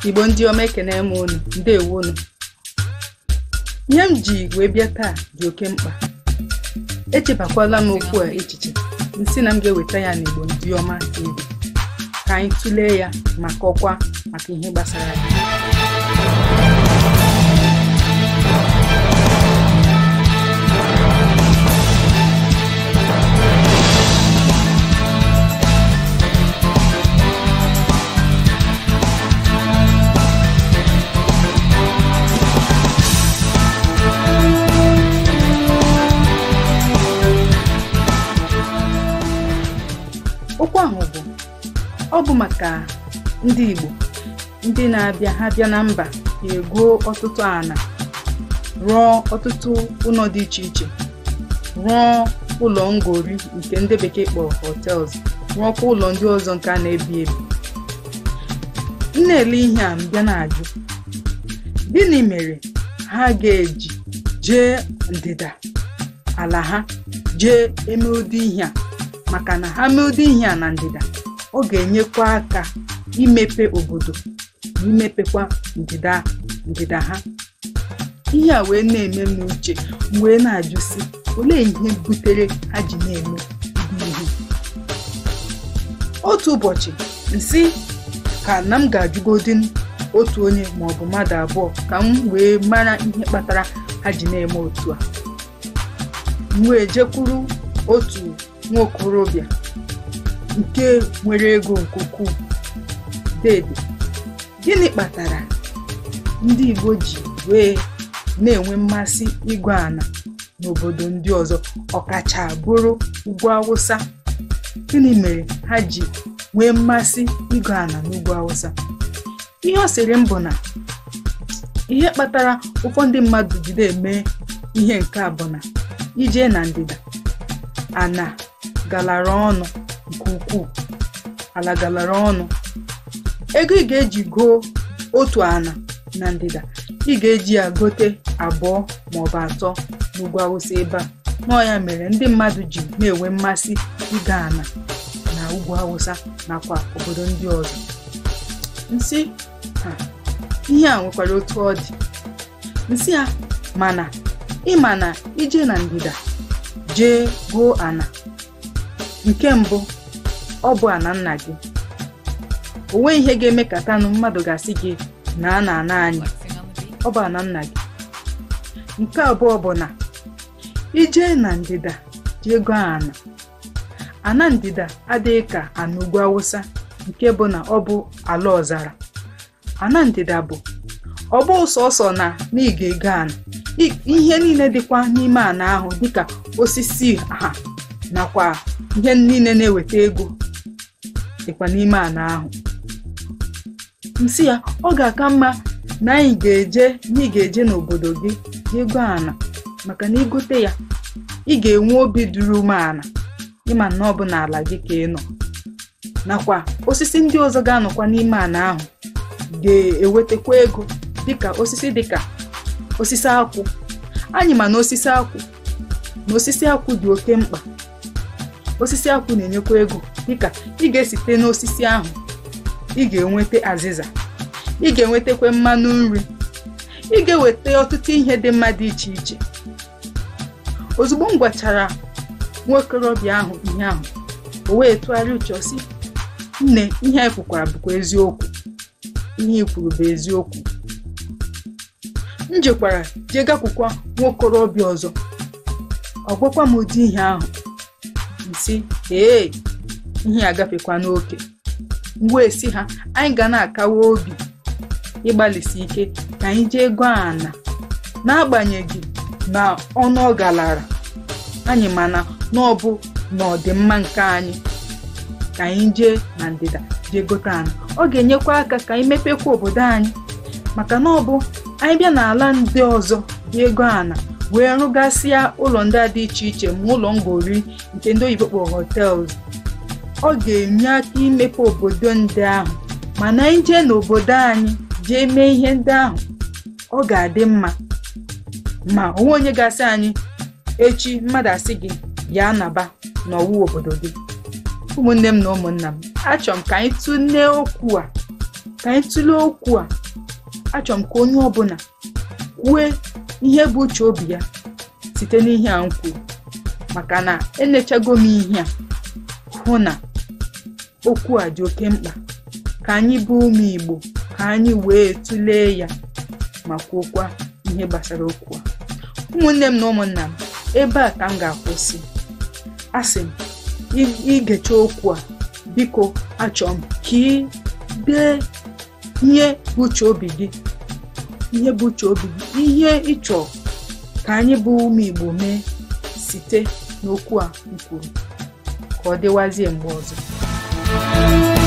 Igbo ndị ọma ekene m unu, ndewo unu. Ihe m ji wee bịa taa dị oke mkpa. Echebakwala m okwu a echiche, nsị na m ga-eweta ya n'Igbo ndị ọma TV. Ka anyị tụlee ya maka ọkwa maka ihe gbasara ya. Okwu ahụ ọ bụ maka ndị Igbo ndị na-abịa ha bịa na mba ego ọtụtụ ana, rụọ ọtụtụ ụlọ dị iche iche, rụọ ụlọ ngori nke ndị bekee kpọrọ hotels, rụọkwa ụlọ ndị ọzọ nke a na-ebi ebi. M na-ele ihe a mbịa na-ajụ, gịnị mere ha ga-eji jee ndịda ala ha jee eme ụdị ihe a? Maka na ha mee ụdị ihe a na ndịda, ọ ga-enyekwa aka imepe obodo na imepekwa ndịda ha. Ihe a wee na-eme m n'uche, wee na-ajụsi olee ihe butere ha ji na-eme ụdị ihe. Otu ụbọchị nsị ka na m ga-ajụgodị otu onye maọbụ mmadụ abụọ ka m wee mara ihe kpatara ha ji na-eme otu a. M wee jekwuru otu nwa okorobịa nke nwere ego nke ukwuu. Dede, gịnị kpatara ndị Igbo ji wee na-enwe mmasị ịgụ ana n'obodo ndị ọzọ, ọkacha bụrụ ugwu Awụsa? Gịnị mere ha ji nwee mmasị ịgụ ana n'ugwu Awụsa? Ihe ọ sịrị m bụ na ihe kpatara ụfọdụ mmadụ jide eme ihe nke a bụ na ije na ndịda, ana galara ọnụ nke ukwuu. Ala galara ọnụ. Ego ị ga-eji goo otu ana na ndịda, ị ga-eji ya gote abụọ maọbụ atọ n'ugwu Awụsa ebe a. Nọ ya mere ndị mmadụ ji na-enwe mmasị ịga ana na ugwu Awụsa nakwa obodo ndị ọzọ. Nsị ihe a nwekwara otu ọ dị. Nsị a mana ịma na ije na ndịda jee goo ana, nke mbụ ọ bụ ana nna gị. O nweghị ihe ga-eme ka tanụ mmadụ ga-asị gị na ana anyị, ọ bụ ana nna gị. Nke abụọ bụ na ije na ndịda jee goo ana ndịda adịghị ka ana ugwu Awụsa nke bụ na ọ bụ ala ọzara. Ana ndịda bụ ọ bụ sọsọ na ị ga-ego ana, ihe niile dịkwa n'ime ana ahụ dịka osisi ha nakwa ihe niile na-eweta ego dịkwa n'ime ana ahụ. Nsị ya ọ ga-aka mma na ị ga-eje n'obodo gị jee goo ana, maka na igote ya ị ga-enwe obi duru umeala ịma na ọ bụ n'ala gị ka ị nọ, nakwa osisi ndị ọzọ ga-anọkwa n'ime ana ahụ ga-ewetekwa ego dịka osisi akwụ. Anyị ma na osisi akwụ dị oke mkpa. Osisi akwụ na-enyekwa ego dịka ị ga-esite n'osisi ahụ ị ga-enweta azịza, ị ga-enwetakwa mmanụ nri, ị ga-eweta ọtụtụ ihe dị mma dị iche iche. Ozugbo m gwachara nwa okorobịa ahụ ihe ahụ, o wee tụgharịa uche sị, nne, ihe anyị kwukwara bụkwa eziokwu. Ihe kwuru bụ eziokwu. M jekwara jee gakwukwa nwa okorobịa ọzọ, ọ gwakwa m ụdị ihe ahụ. Nsị ihe agafekwa n'oke. Mgbe si ha, anyị ga na-akawa obi ịgbalịsi ike ka anyị jee goo ana, n'agbanyeghị na ọnụ ọ galara. Anyị mana na ọ bụ na ọdịmma nke anyị ka anyị jee na ndịda jee gote ana. Ọ ga-enyekwa aka ka anyị mepekwa obodo anyị, maka na ọ bụ anyị bịa n'ala ndị ọzọ jee goo ana wee rụgasịa ụlọ ndị dị iche iche ma ụlọ ngori nke ndị oyibo kpọrọ hotels, ọ ga-enye aka imepe obodo ndị ahụ. Mana anyị jee n'obodo anyị jee mee ihe ndị ahụ, ọ ga-adị mma. Ma onwe onye ga-asị anyị echi mmadụ asị gị ya naba n'ọwụ obodo gị. Ụmụnne m na ụmụnna m, achọrọ m ka anyị tụlee okwu a ka anyị tụlee okwu a. Achọrọ m ka onye ọbụla kwue ihe bụ uche obi ya site n'ihe a m kwuru, maka na enechago m ihe a hụ na okwu a dị oke mkpa ka anyị bụ ụmụ Igbo, ka anyị wee tụlee ya ma kwuokwa ihe gbasara okwu a. Ụmụnne m na ụmụnna m, ebe a ka m ga-akwụsị. Asị m igecha okwu a, biko achọrọ m ka ị dee ihe bụ uche obi gị, ihe bụ uche obi gị, ihe ịchọ ka anyị bụ ụmụ Igbo mee site n'okwu a m kwuru, ka ọ dịwazie mgbe ọzọ.